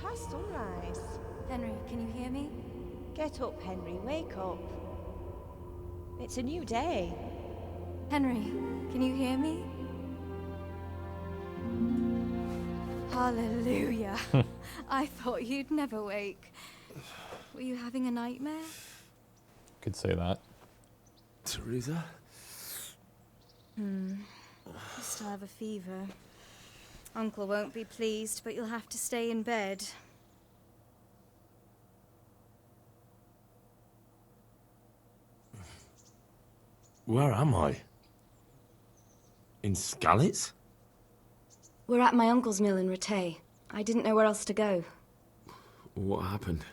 past sunrise. Henry, can you hear me? Get up, Henry, wake up. It's a new day. Henry, can you hear me? Hallelujah. I thought you'd never wake. Were you having a nightmare? Could say that. Teresa? You still have a fever. Uncle won't be pleased, but you'll have to stay in bed. Where am I? In Skalitz? We're at my uncle's mill in Rattay. I didn't know where else to go. What happened?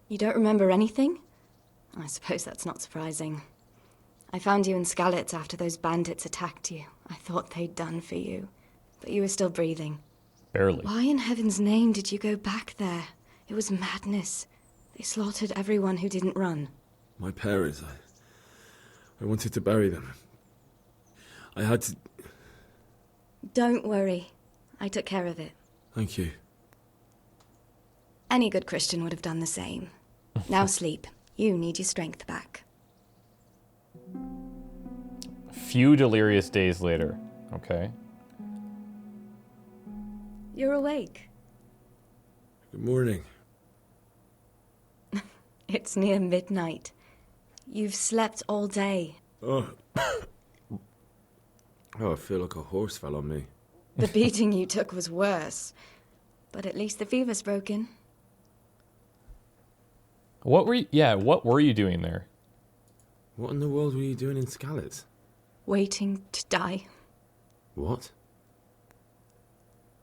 You don't remember anything? I suppose that's not surprising. I found you in Skalitz after those bandits attacked you. I thought they'd done for you, but you were still breathing. Barely. Why in heaven's name did you go back there? It was madness. They slaughtered everyone who didn't run. My parents, I wanted to bury them. I had to... Don't worry. I took care of it. Thank you. Any good Christian would have done the same. Now sleep. You need your strength back. A few delirious days later. Okay. You're awake. Good morning. It's near midnight. You've slept all day. Oh. Oh, I feel like a horse fell on me. The beating you took was worse. But at least the fever's broken. What were you doing there? What in the world were you doing in Skalitz? Waiting to die. What?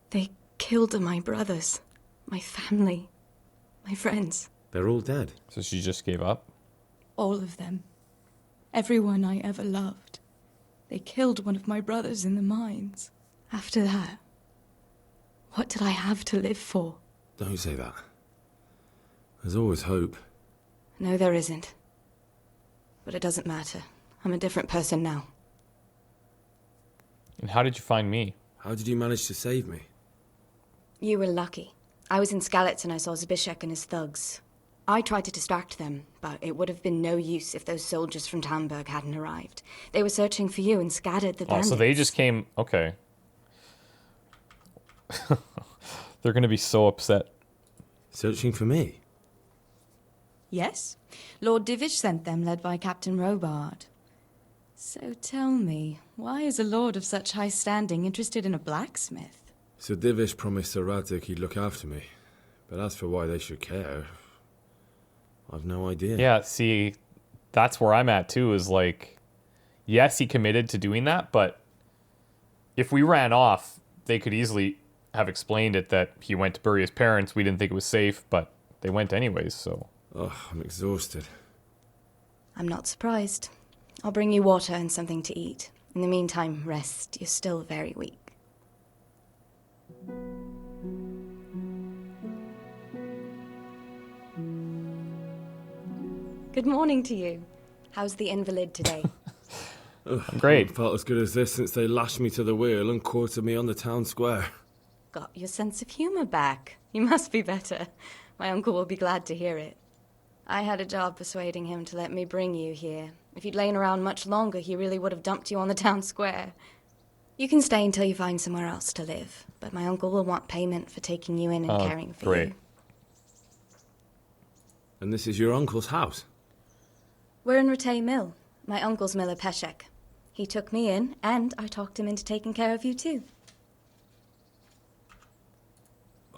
They killed my brothers, my family, my friends. They're all dead. So she just gave up? All of them. Everyone I ever loved. They killed one of my brothers in the mines. After that, what did I have to live for? Don't say that. There's always hope. No, there isn't. But it doesn't matter. I'm a different person now. And how did you find me? How did you manage to save me? You were lucky. I was in Skalitz and I saw Bioshock and his thugs. I tried to distract them, but it would have been no use if those soldiers from Tamburg hadn't arrived. They were searching for you and scattered the bandits. Oh, so they just came... Okay. They're going to be so upset. Searching for me? Yes. Lord Divish sent them, led by Captain Robard. So tell me, why is a lord of such high standing interested in a blacksmith? Sir Divish promised Sir Rattay he'd look after me. But as for why they should care, I've no idea. Yeah, see, that's where I'm at too, is like, yes, he committed to doing that, but if we ran off, they could easily have explained it that he went to bury his parents. We didn't think it was safe, but they went anyways, so... Oh, I'm exhausted. I'm not surprised. I'll bring you water and something to eat. In the meantime, rest. You're still very weak. Good morning to you. How's the invalid today? I'm great. I haven't felt as good as this since they lashed me to the wheel and quartered me on the town square. Got your sense of humor back. You must be better. My uncle will be glad to hear it. I had a job persuading him to let me bring you here. If you'd lain around much longer, he really would have dumped you on the town square. You can stay until you find somewhere else to live, but my uncle will want payment for taking you in and caring for great. you. And this is your uncle's house? We're in Rattay Mill, my uncle's mill at PESHEK. He took me in, and I talked him into taking care of you too.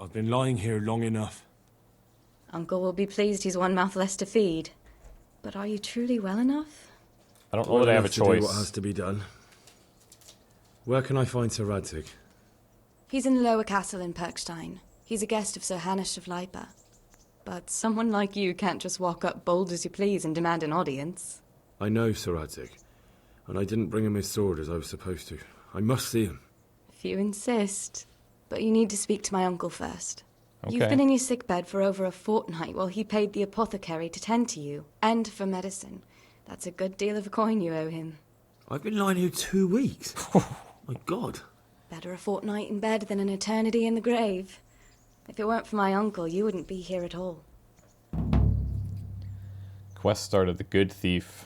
I've been lying here long enough. Uncle will be pleased he's one mouth less to feed. But are you truly well enough? I don't know that I have a To do choice. what has to be done. Where can I find Sir Rattay? He's in the lower castle in Perkstein. He's a guest of Sir Hanush of Leipa. But someone like you can't just walk up bold as you please and demand an audience. I know Sir Rattay, and I didn't bring him his sword as I was supposed to. I must see him. If you insist. But you need to speak to my uncle first. Okay. You've been in your sickbed for over a fortnight while he paid the apothecary to tend to you, and for medicine. That's a good deal of a coin you owe him. I've been lying here 2 weeks. My God. Better a fortnight in bed than an eternity in the grave. If it weren't for my uncle, you wouldn't be here at all. Quest started. The Good Thief.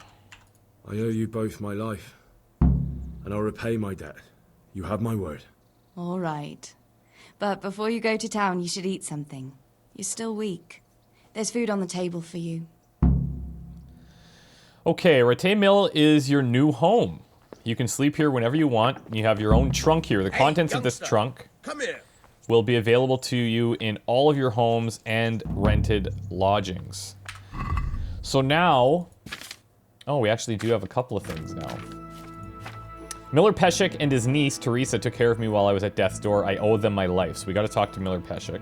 I owe you both my life, and I'll repay my debt. You have my word. All right. But before you go to town, you should eat something. You're still weak. There's food on the table for you. Okay, Rattay Mill is your new home. You can sleep here whenever you want. You have your own trunk here. The contents of this trunk will be available to you in all of your homes and rented lodgings. So now... Oh, we actually do have a couple of things now. Miller PESHEK and his niece, Teresa, took care of me while I was at death's door. I owe them my life, so we gotta talk to Miller PESHEK.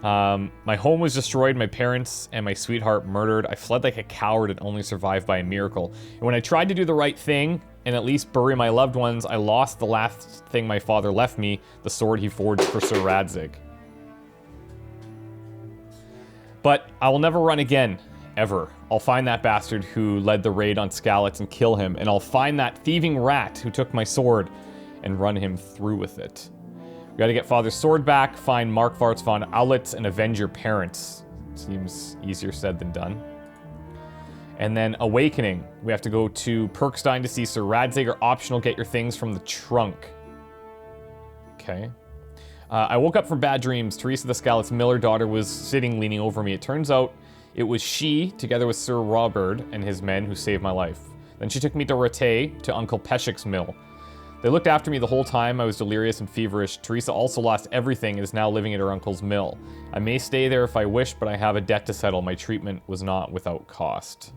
My home was destroyed, my parents and my sweetheart murdered. I fled like a coward and only survived by a miracle. And when I tried to do the right thing and at least bury my loved ones, I lost the last thing my father left me, the sword he forged for Sir Radzig. But I will never run again, ever. I'll find that bastard who led the raid on Skalitz and kill him, and I'll find that thieving rat who took my sword and run him through with it. We gotta get Father's sword back, find Markvarts von Aulitz, and avenge your parents. Seems easier said than done. And then Awakening. We have to go to Perkstein to see Sir Radzig, or optional, get your things from the trunk. Okay. I woke up from bad dreams. Teresa the Skalitz Miller daughter was sitting leaning over me. It turns out it was she, together with Sir Robert and his men, who saved my life. Then she took me to Rattay, to Uncle Peshek's mill. They looked after me the whole time. I was delirious and feverish. Teresa also lost everything and is now living at her uncle's mill. I may stay there if I wish, but I have a debt to settle. My treatment was not without cost.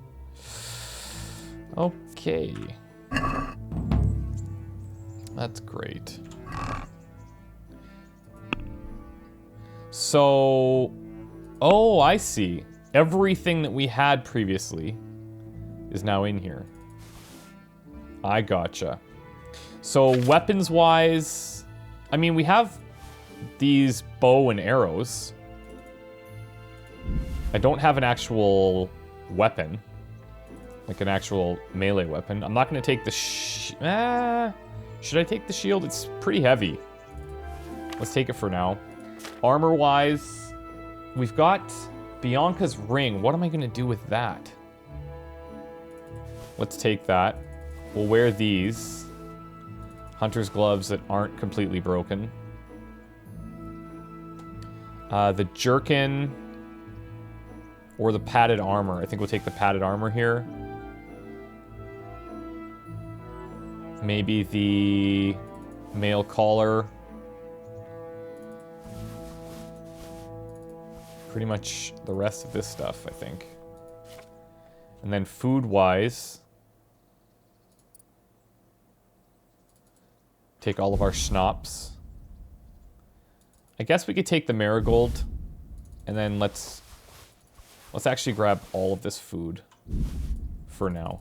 Okay. That's great. So... Oh, I see. Everything that we had previously is now in here. I gotcha. So weapons-wise, I mean, we have these bow and arrows. I don't have an actual weapon, like an actual melee weapon. I'm not going to take the should I take the shield? It's pretty heavy. Let's take it for now. Armor-wise, we've got Bianca's ring. What am I going to do with that? Let's take that. We'll wear these. Hunter's gloves that aren't completely broken. The jerkin or the padded armor. I think we'll take the padded armor here. Maybe the mail collar. Pretty much the rest of this stuff, I think. And then food-wise, take all of our schnapps. I guess we could take the marigold, and then let's actually grab all of this food for now.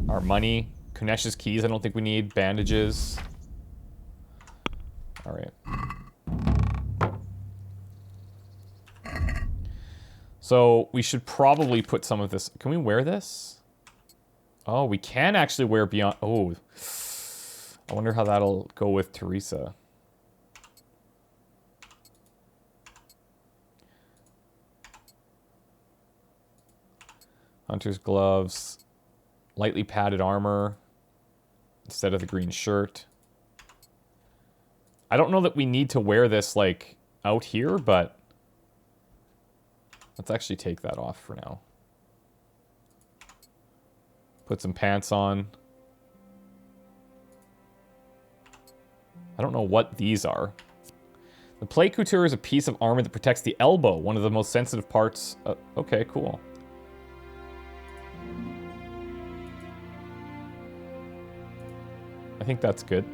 Our money, Kunesh's keys, I don't think we need. Bandages. All right. So we should probably put some of this. Can we wear this? Oh, we can actually wear beyond. Oh, I wonder how that'll go with Teresa. Hunter's gloves, lightly padded armor instead of the green shirt. I don't know that we need to wear this like out here, but let's actually take that off for now. Put some pants on. I don't know what these are. The plate couture is a piece of armor that protects the elbow, one of the most sensitive parts. Okay, cool. I think that's good.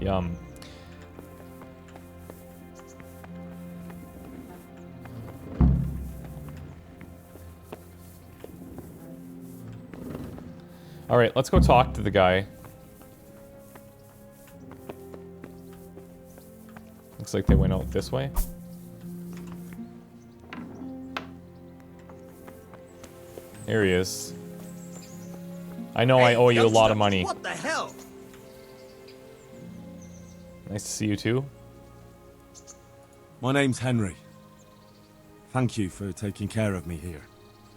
Yum. All right, let's go talk to the guy. Looks like they went out this way. Here he is. I know I owe you a lot of money. What the hell? Nice to see you too. My name's Henry. Thank you for taking care of me here.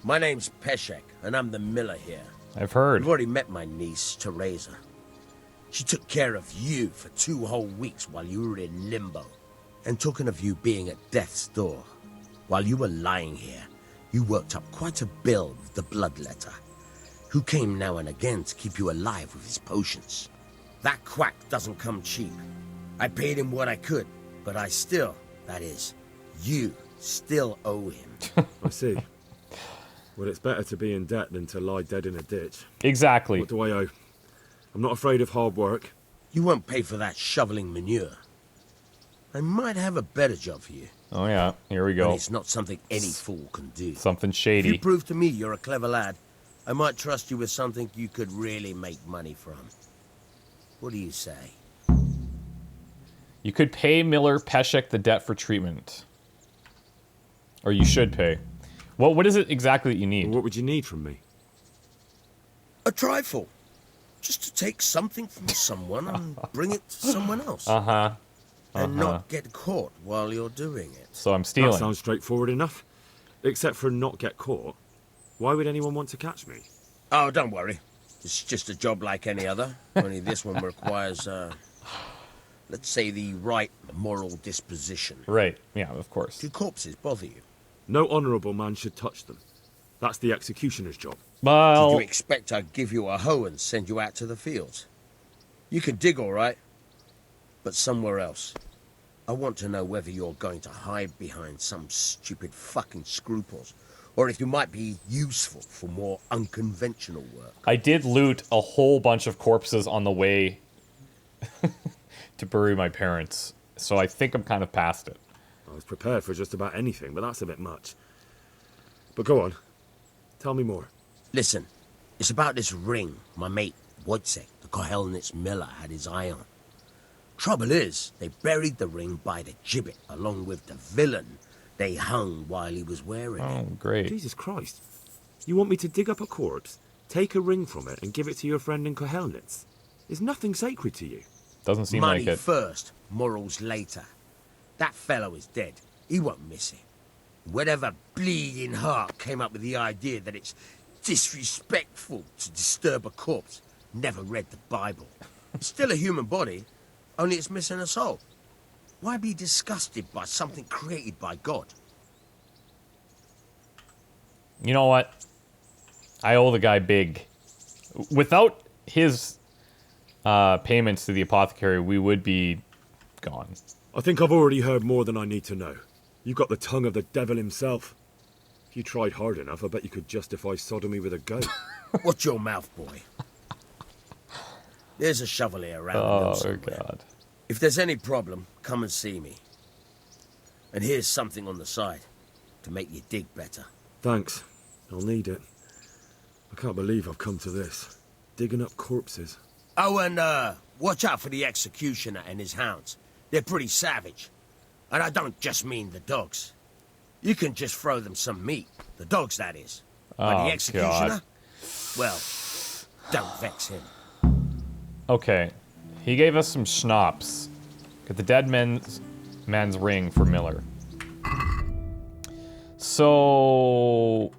My name's PESHEK, and I'm the miller here. I've heard. You've already met my niece, Teresa. She took care of you for 2 whole weeks while you were in limbo. And talking of you being at death's door, while you were lying here, you worked up quite a bill with the bloodletter, who came now and again to keep you alive with his potions. That quack doesn't come cheap. I paid him what I could, but I still, that is, you still owe him. I see. Well, it's better to be in debt than to lie dead in a ditch. Exactly. What do I owe? I'm not afraid of hard work. You won't pay for that shoveling manure. I might have a better job for you. Oh yeah, here we And go. it's not something any fool can do. Something If you shady. prove to me you're a clever lad, I might trust you with something you could really make money from. What do you say? You could pay Miller PESHEK the debt for treatment. Or you should pay. What is it exactly that you need? What would you need from me? A trifle. Just to take something from someone and bring it to someone else. Uh-huh. And not get caught while you're doing it. So I'm That stealing. sounds straightforward enough. Except for not get caught. Why would anyone want to catch me? Oh, don't worry. It's just a job like any other. Only this one requires, let's say, the right moral disposition. Right, yeah, of course. Do corpses bother you? No honourable man should touch them. That's the executioner's job. Did Well, you expect I'd give you a hoe and send you out to the fields? You can dig all right, but somewhere else. I want to know whether you're going to hide behind some stupid fucking scruples, or if you might be useful for more unconventional work. I did loot a whole bunch of corpses on the way to bury my parents. So I think I'm kind of past it. I was prepared for just about anything, but that's a bit much. But go on. Tell me more. Listen, it's about this ring my mate, Wojciech, the Kohelnitz miller, had his eye on. Trouble is, they buried the ring by the gibbet, along with the villain they hung while he was wearing it. Oh, great. Jesus Christ. You want me to dig up a corpse, take a ring from it, and give it to your friend in Kohelnitz? Is nothing sacred to you? Doesn't seem Money like it. first, morals later. That fellow is dead. He won't miss it. Whatever bleeding heart came up with the idea that it's disrespectful to disturb a corpse never read the Bible. It's still a human body, only it's missing a soul. Why be disgusted by something created by God? You know what? I owe the guy big. Without his payments to the apothecary, we would be gone. I think I've already heard more than I need to know. You've got the tongue of the devil himself. If you tried hard enough, I bet you could justify sodomy with a goat. Watch your mouth, boy. There's a shovel here around the mill Oh, somewhere. God. If there's any problem, come and see me. And here's something on the side to make you dig better. Thanks. I'll need it. I can't believe I've come to this. Digging up corpses. Oh, and watch out for the executioner and his hounds. They're pretty savage. And I don't just mean the dogs. You can just throw them some meat. The dogs, that is. But Oh, the executioner? God. Well, don't vex him. Okay. He gave us some schnapps. Get the dead man's ring for Miller. So...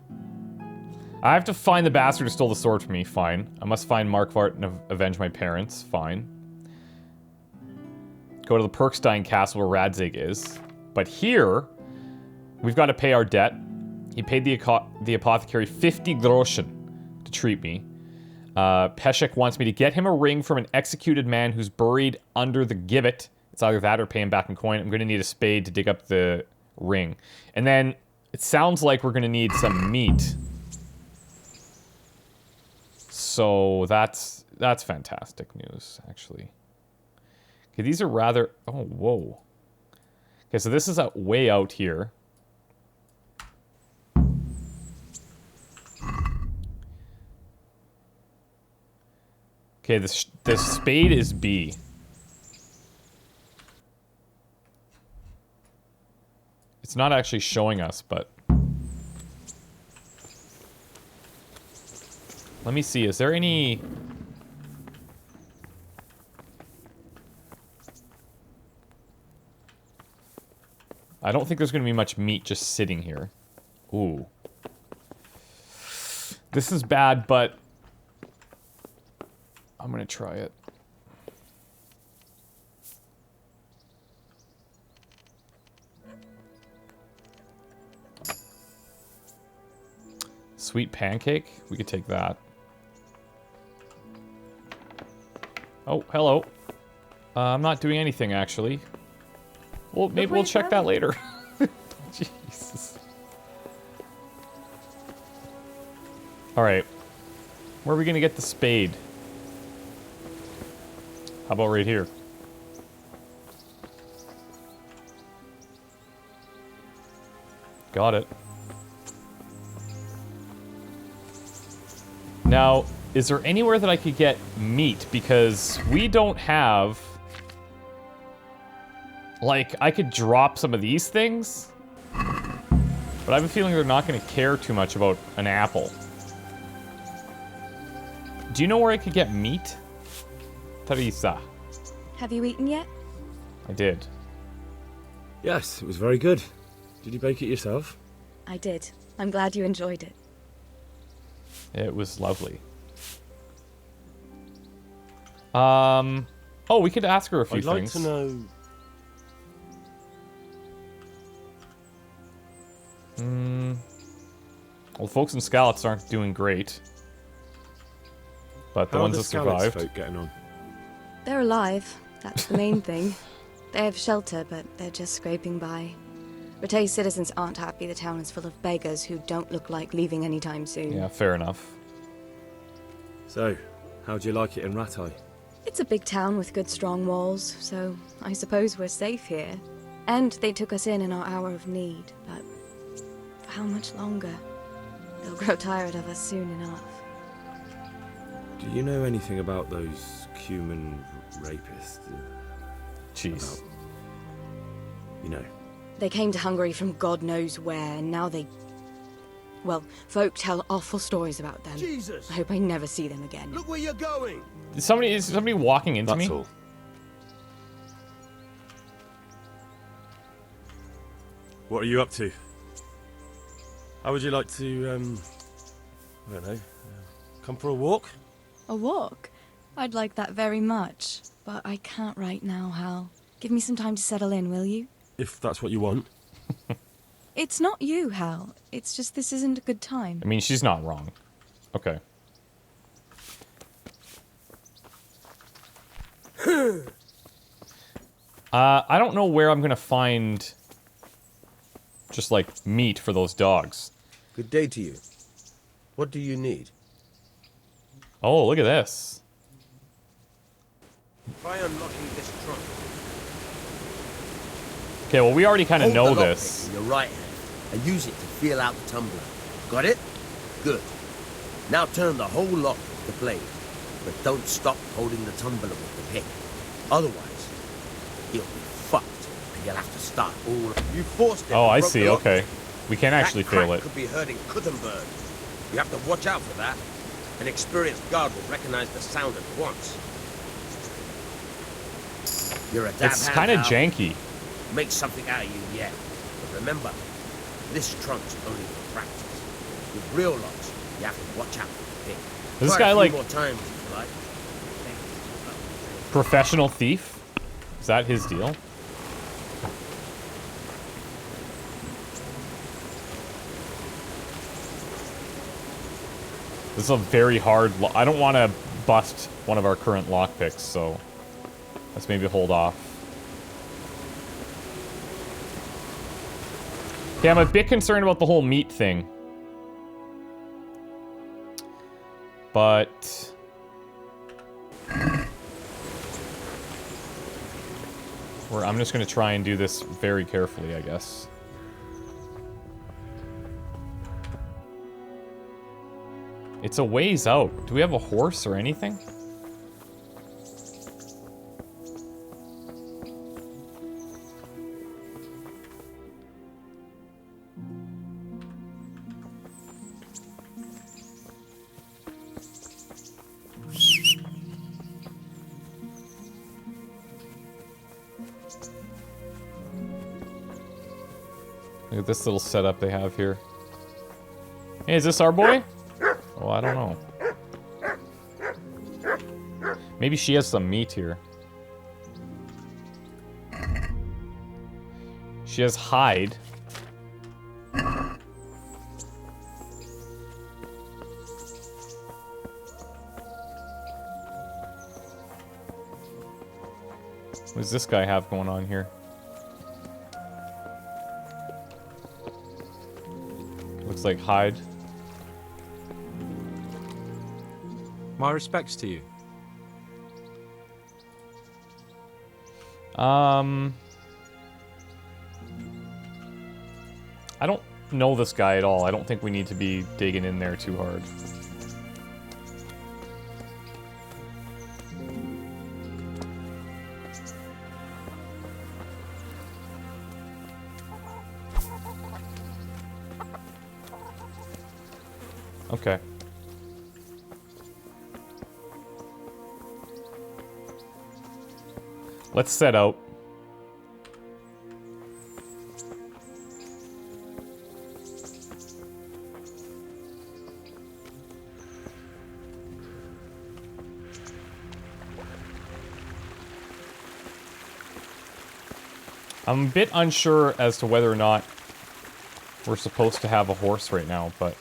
I have to find the bastard who stole the sword from me. Fine. I must find Markvart and avenge my parents. Fine. Go to the Perkstein castle where Radzig is. But here, we've got to pay our debt. He paid the apothecary 50 groschen to treat me. PESHEK wants me to get him a ring from an executed man who's buried under the gibbet. It's either that or pay him back in coin. I'm going to need a spade to dig up the ring. And then it sounds like we're going to need some meat. So that's fantastic news, actually. Okay, these are rather... Oh, whoa. Okay, so this is way out here. Okay, the spade is B. It's not actually showing us, but... Let me see, is there any... I don't think there's going to be much meat just sitting here. Ooh. This is bad, but... I'm going to try it. Sweet pancake? We could take that. Oh, hello. I'm not doing anything, actually. Well, maybe we'll check that later. Jesus. Alright. Where are we gonna get the spade? How about right here? Got it. Now, is there anywhere that I could get meat? Because we don't have... Like, I could drop some of these things, but I have a feeling they're not going to care too much about an apple. Do you know where I could get meat? Teresa. Have you eaten yet? I did. Yes, it was very good. Did you bake it yourself? I did. I'm glad you enjoyed it. It was lovely. Oh, we could ask her a few I'd like things. to know... Well, folks in Scallops aren't doing great. But the How are ones the that Scallops survived... folk getting on? They're alive. That's the main thing. They have shelter, but they're just scraping by. Rattay citizens aren't happy the town is full of beggars who don't look like leaving anytime soon. Yeah, fair enough. So, how'd you like it in Rattay? It's a big town with good strong walls, so I suppose we're safe here. And they took us in our hour of need, but for how much longer? They'll grow tired of us soon enough. Do you know anything about those human rapists? Jeez. About, you know. They came to Hungary from God knows where, and now they... Well, folk tell awful stories about them. Jesus! I hope I never see them again. Look where you're going! Is somebody walking into me? That's all. What are you up to? How would you like to, I don't know, come for a walk? A walk? I'd like that very much, but I can't right now, Hal. Give me some time to settle in, will you? If that's what you want. It's not you, Hal. It's just this isn't a good time. I mean, she's not wrong. Okay. I don't know where I'm gonna find just like meat for those dogs. Good day to you. What do you need? Oh, look at this. Try unlocking this trunk. Okay, well, we already kind of Hold know the this. lockpick in your right hand and use it to feel out the tumbler. Got it? Good. Now turn the whole lock with the blade, but don't stop holding the tumbler with the pick. Otherwise, you'll be fucked, and you'll have to start all. You forced it. Oh, and I broke see. the lock. Okay. We can actually That crack feel it. could be hurting Kuttenberg. You have to watch out for that. An experienced guard will recognize the sound at once. You're a dab It's hand, kind of Hal. janky. Make something out of you yet. But remember, this trunk's only for practice. With real locks, you have to watch out for the pick. This Try guy, a few like- more times if you like. Professional thief? Is that his deal? This is a very hard... I don't want to bust one of our current lockpicks, so... Let's maybe hold off. Okay, I'm a bit concerned about the whole meat thing. But... I'm just going to try and do this very carefully, I guess. It's a ways out. Do we have a horse or anything? Look at this little setup they have here. Hey, is this our boy? Oh, I don't know. Maybe she has some meat here. She has hide. What does this guy have going on here? Looks like hide. My respects to you. I don't know this guy at all. I don't think we need to be digging in there too hard. Okay. Let's set out. I'm a bit unsure as to whether or not we're supposed to have a horse right now, but...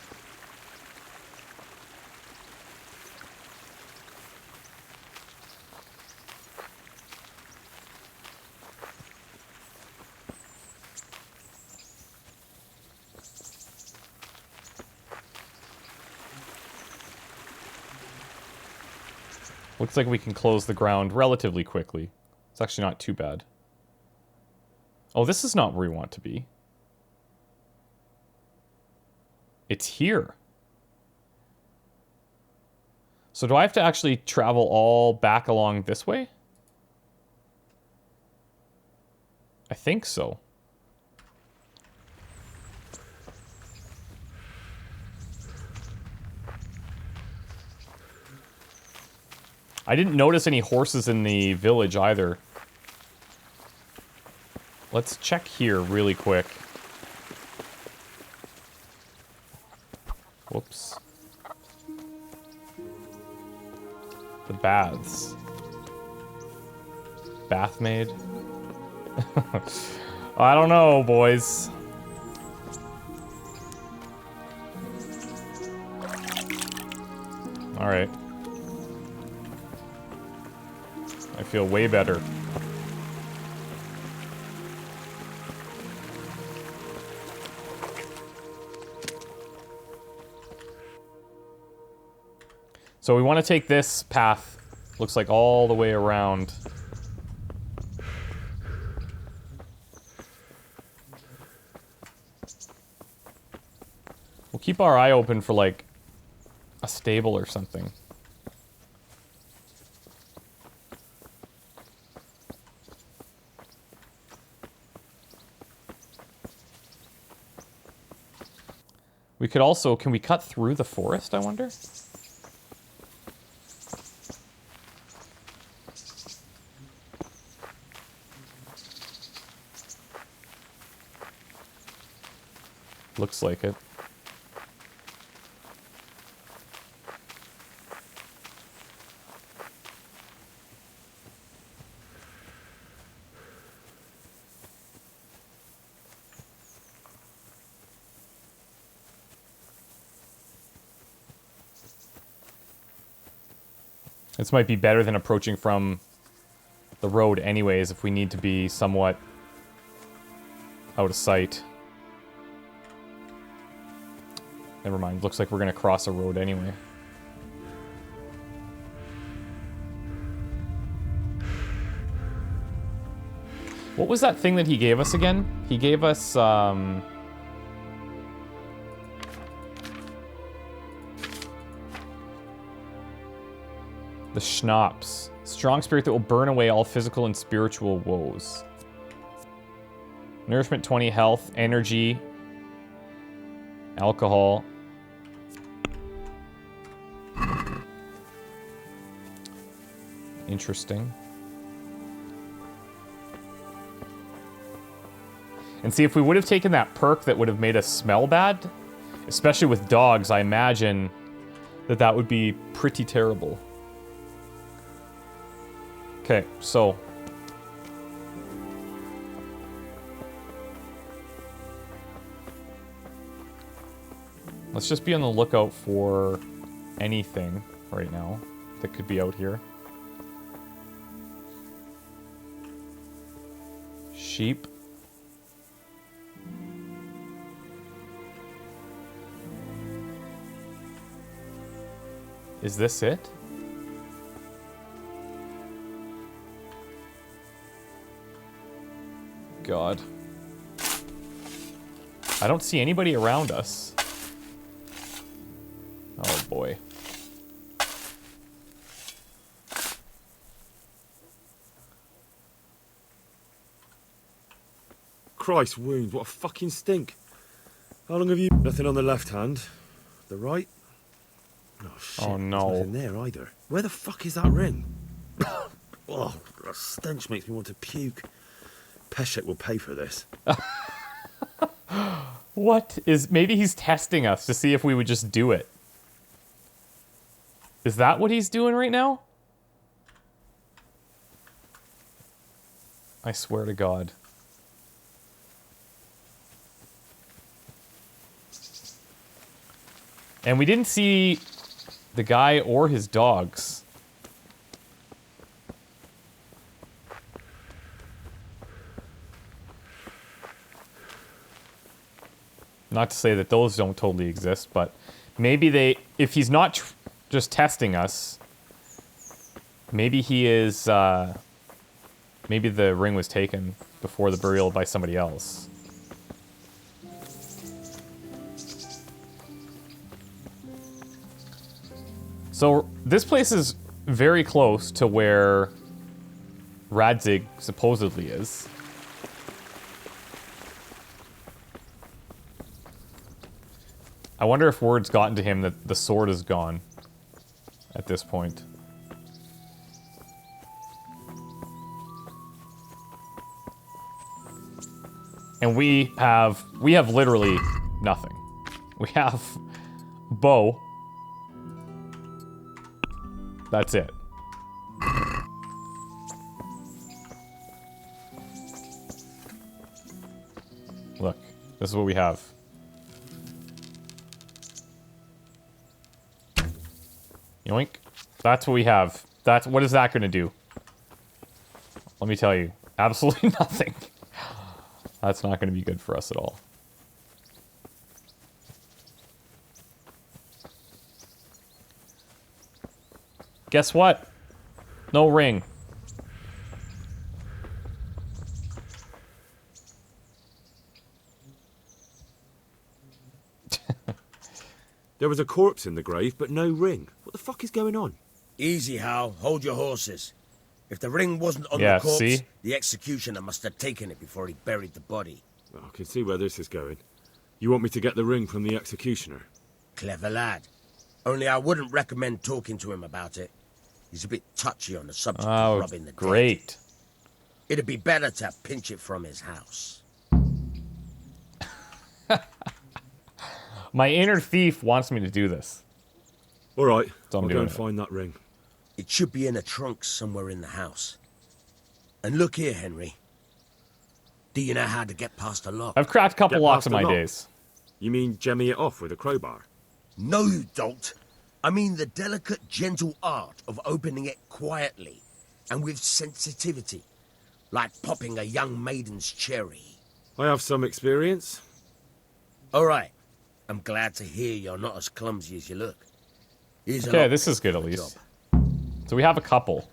Looks like we can close the ground relatively quickly. It's actually not too bad. Oh, this is not where we want to be. It's here. So do I have to actually travel all back along this way? I think so. I didn't notice any horses in the village either. Let's check here really quick. Whoops. The baths. Bath maid? I don't know, boys. Alright. I feel way better. So we want to take this path, looks like all the way around. We'll keep our eye open for like a stable or something. We could also, can we cut through the forest, I wonder? Looks like it. This might be better than approaching from the road anyways, if we need to be somewhat out of sight. Never mind, looks like we're gonna cross a road anyway. What was that thing that he gave us again? He gave us, the schnapps. Strong spirit that will burn away all physical and spiritual woes. Nourishment 20, health, energy, alcohol. Interesting. And see, if we would have taken that perk that would have made us smell bad, especially with dogs, I imagine that would be pretty terrible. Okay, so... let's just be on the lookout for anything right now that could be out here. Sheep. Is this it? God. I don't see anybody around us. Oh boy. Christ wounds, what a fucking stink. How long have you... Nothing on the left hand. The right? Oh shit, Oh no. there's nothing there either. Where the fuck is that ring? Oh, that stench makes me want to puke. PESHEK will pay for this. What is... maybe he's testing us to see if we would just do it. Is that what he's doing right now? I swear to God. And we didn't see the guy or his dogs. Not to say that those don't totally exist, but maybe they... if he's not just testing us, maybe he is... maybe the ring was taken before the burial by somebody else. So this place is very close to where Radzig supposedly is. I wonder if word's gotten to him that the sword is gone at this point. And we have literally nothing. We have bow. That's it. Look, this is what we have. Yoink. That's what we have. What is that going to do? Let me tell you. Absolutely nothing. That's not going to be good for us at all. Guess what? No ring. There was a corpse in the grave, but no ring. What the fuck is going on? Easy, Hal. Hold your horses. If the ring wasn't on Yeah, the corpse, see? the executioner must have taken it before he buried the body. Oh, I can see where this is going. You want me to get the ring from the executioner? Clever lad. Only I wouldn't recommend talking to him about it. He's a bit touchy on the subject of Oh, robbing the dead. great. It'd be better to pinch it from his house. My inner thief wants me to do this. All right, So I'm I'll go doing and it. find that ring. It should be in a trunk somewhere in the house. And look here, Henry. Do you know how to get past a lock? I've cracked a couple Get locks past in the my lock. days. You mean jemmy it off with a crowbar? No, you don't. I mean the delicate, gentle art of opening it quietly and with sensitivity, like popping a young maiden's cherry. I have some experience. All right. I'm glad to hear you're not as clumsy as you look. Here's Okay, an this is good at option for the least. job. So we have a couple.